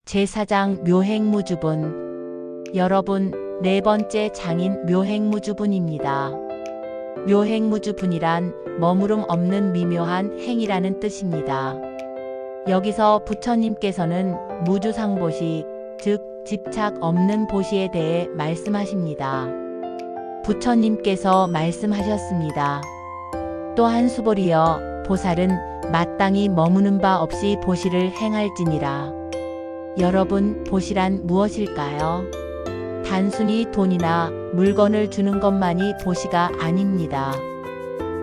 제사장 묘행무주분. 여러분, 네 번째 장인 묘행무주분입니다. 묘행무주분이란 머무름 없는 미묘한 행이라는 뜻입니다. 여기서 부처님께서는 무주상보시, 즉 집착 없는 보시에 대해 말씀하십니다. 부처님께서 말씀하셨습니다. 또한 수보리여, 보살은 마땅히 머무는 바 없이 보시를 행할지니라. 여러분, 보시란 무엇일까요? 단순히 돈이나 물건을 주는 것만이 보시가 아닙니다.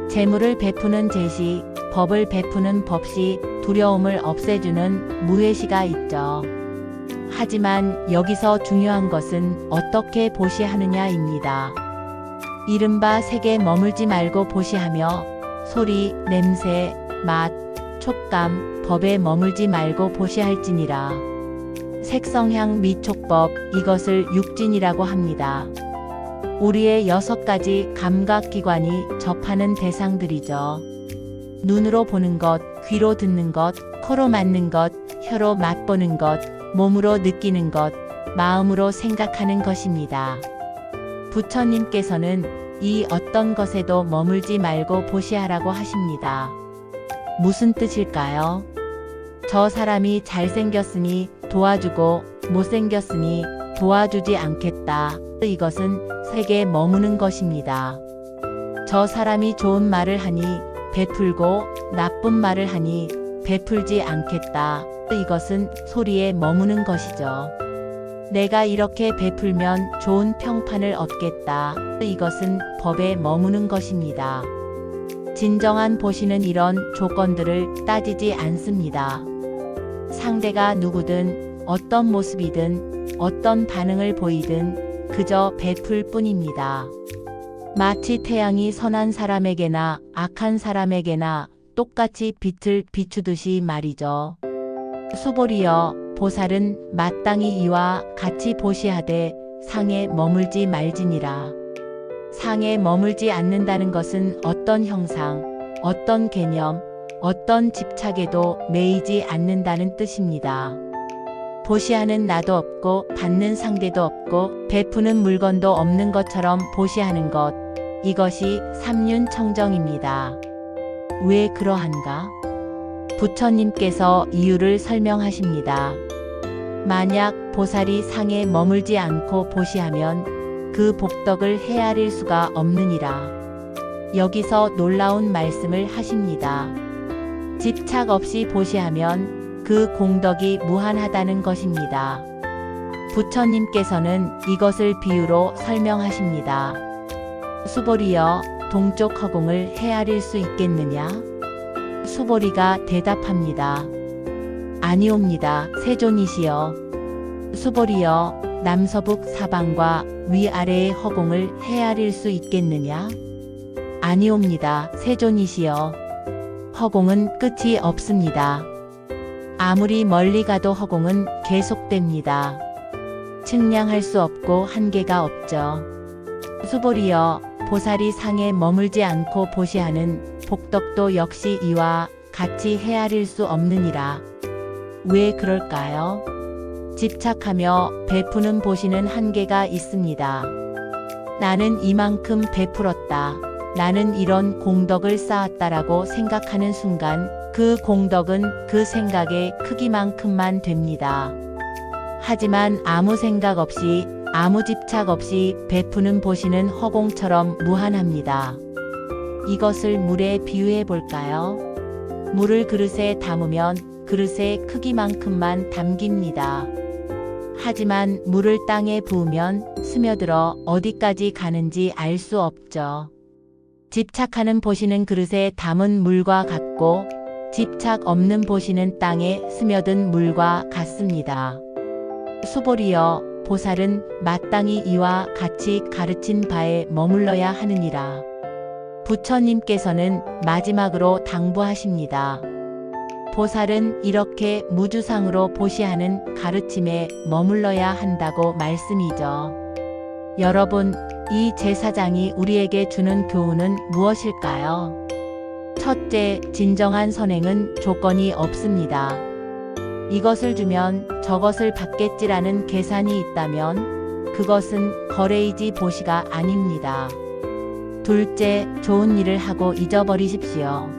재물을 베푸는 제시, 법을 베푸는 법시, 두려움을 없애주는 무해시가 있죠. 하지만 여기서 중요한 것은 어떻게 보시하느냐입니다. 이른바 색에 머물지 말고 보시하며 소리, 냄새, 맛, 촉감, 법에 머물지 말고 보시할지니라. 색성향 미촉법, 이것을 육진이라고 합니다. 우리의 6가지 감각기관이 접하는 대상들이죠. 눈으로 보는 것, 귀로 듣는 것, 코로 맡는 것, 혀로 맛보는 것, 몸으로 느끼는 것, 마음으로 생각하는 것입니다. 부처님께서는 이 어떤 것에도 머물지 말고 보시하라고 하십니다. 무슨 뜻일까요? 저 사람이 잘생겼으니 도와주고 못생겼으니 도와주지 않겠다. 이것은 색에 머무는 것입니다. 저 사람이 좋은 말을 하니 베풀고 나쁜 말을 하니 베풀지 않겠다. 이것은 소리에 머무는 것이죠. 내가 이렇게 베풀면 좋은 평판을 얻겠다. 이것은 법에 머무는 것입니다. 진정한 보시는 이런 조건들을 따지지 않습니다. 상대가 누구든 어떤 모습이든 어떤 반응을 보이든 그저 베풀 뿐입니다. 마치 태양이 선한 사람에게나 악한 사람에게나 똑같이 빛을 비추듯이 말이죠. 수보리여, 보살은 마땅히 이와 같이 보시하되 상에 머물지 말지니라. 상에 머물지 않는다는 것은 어떤 형상, 어떤 개념, 어떤 집착에도 매이지 않는다는 뜻입니다. 보시하는 나도 없고 받는 상대도 없고 베푸는 물건도 없는 것처럼 보시하는 것, 이것이 삼륜청정입니다. 왜 그러한가? 부처님께서 이유를 설명하십니다. 만약 보살이 상에 머물지 않고 보시하면 그 복덕을 헤아릴 수가 없느니라. 여기서 놀라운 말씀을 하십니다. 집착 없이 보시하면 그 공덕이 무한하다는 것입니다. 부처님께서는 이것을 비유로 설명하십니다. 수보리여, 동쪽 허공을 헤아릴 수 있겠느냐? 수보리가 대답합니다. 아니옵니다, 세존이시여. 수보리여, 남서북 사방과 위아래의 허공을 헤아릴 수 있겠느냐? 아니옵니다, 세존이시여. 허공은 끝이 없습니다. 아무리 멀리 가도 허공은 계속됩니다. 측량할 수 없고 한계가 없죠. 수보리여, 보살이 상에 머물지 않고 보시하는 복덕도 역시 이와 같이 헤아릴 수 없느니라. 왜 그럴까요? 집착하며 베푸는 보시는 한계가 있습니다. 나는 이만큼 베풀었다. 나는 이런 공덕을 쌓았다라고 생각하는 순간 그 공덕은 그 생각의 크기만큼만 됩니다. 하지만 아무 생각 없이 아무 집착 없이 베푸는 보시는 허공처럼 무한합니다. 이것을 물에 비유해 볼까요? 물을 그릇에 담으면 그릇의 크기만큼만 담깁니다. 하지만 물을 땅에 부으면 스며들어 어디까지 가는지 알 수 없죠. 집착하는 보시는 그릇에 담은 물과 같고 집착 없는 보시는 땅에 스며든 물과 같습니다. 수보리여, 보살은 마땅히 이와 같이 가르친 바에 머물러야 하느니라. 부처님께서는 마지막으로 당부하십니다. 보살은 이렇게 무주상으로 보시하는 가르침에 머물러야 한다고 말씀이죠. 여러분, 이 제사장이 우리에게 주는 교훈은 무엇일까요? 첫째, 진정한 선행은 조건이 없습니다. 이것을 주면 저것을 받겠지라는 계산이 있다면 그것은 거래이지 보시가 아닙니다. 둘째, 좋은 일을 하고 잊어버리십시오.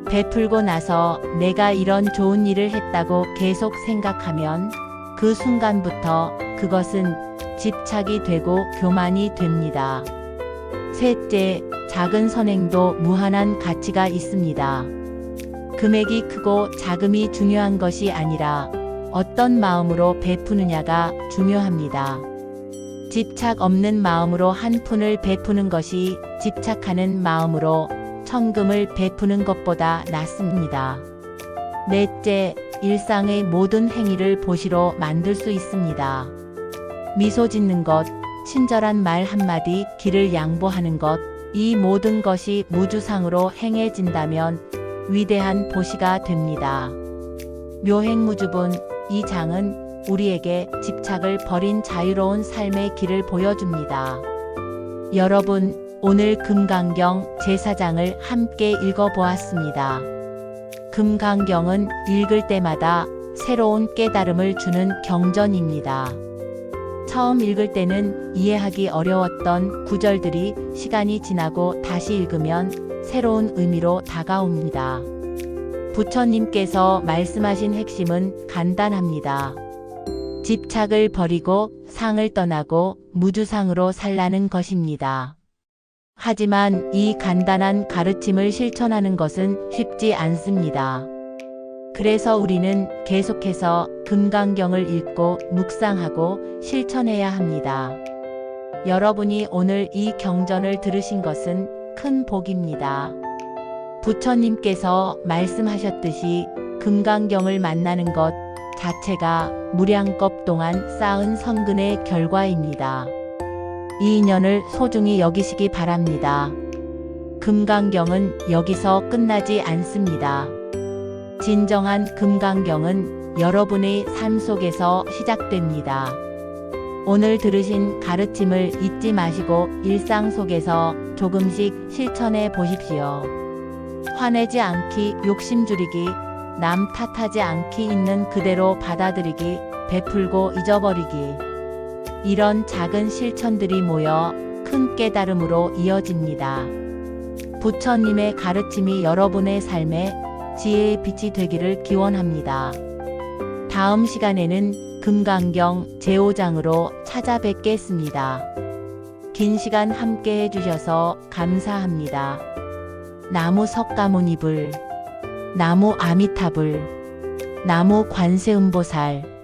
베풀고 나서 내가 이런 좋은 일을 했다고 계속 생각하면 그 순간부터 그것은 집착이 되고 교만이 됩니다. 셋째, 작은 선행도 무한한 가치가 있습니다. 금액이 크고 자금이 중요한 것이 아니라 어떤 마음으로 베푸느냐가 중요합니다. 집착 없는 마음으로 한 푼을 베푸는 것이 집착하는 마음으로 천금을 베푸는 것보다 낫습니다. 넷째, 일상의 모든 행위를 보시로 만들 수 있습니다. 미소 짓는 것, 친절한 말 한마디, 길을 양보하는 것, 이 모든 것이 무주상으로 행해진다면 위대한 보시가 됩니다. 묘행무주분, 이 장은 우리에게 집착을 버린 자유로운 삶의 길을 보여줍니다. 여러분, 오늘 금강경 제4장을 함께 읽어보았습니다. 금강경은 읽을 때마다 새로운 깨달음을 주는 경전입니다. 처음 읽을 때는 이해하기 어려웠던 구절들이 시간이 지나고 다시 읽으면 새로운 의미로 다가옵니다. 부처님께서 말씀하신 핵심은 간단합니다. 집착을 버리고 상을 떠나고 무주상으로 살라는 것입니다. 하지만 이 간단한 가르침을 실천하는 것은 쉽지 않습니다. 그래서 우리는 계속해서 금강경을 읽고 묵상하고 실천해야 합니다. 여러분이 오늘 이 경전을 들으신 것은 큰 복입니다. 부처님께서 말씀하셨듯이 금강경을 만나는 것 자체가 무량겁 동안 쌓은 선근의 결과입니다. 이 인연을 소중히 여기시기 바랍니다. 금강경은 여기서 끝나지 않습니다. 진정한 금강경은 여러분의 삶 속에서 시작됩니다. 오늘 들으신 가르침을 잊지 마시고 일상 속에서 조금씩 실천해 보십시오. 화내지 않기, 욕심 줄이기, 남 탓하지 않기, 있는 그대로 받아들이기, 베풀고 잊어버리기. 이런 작은 실천들이 모여 큰 깨달음으로 이어집니다. 부처님의 가르침이 여러분의 삶에 지혜의 빛이 되기를 기원합니다. 다음 시간에는 금강경 제5장으로 찾아뵙겠습니다. 긴 시간 함께 해주셔서 감사합니다. 나무 석가모니불, 나무 아미타불, 나무 관세음보살.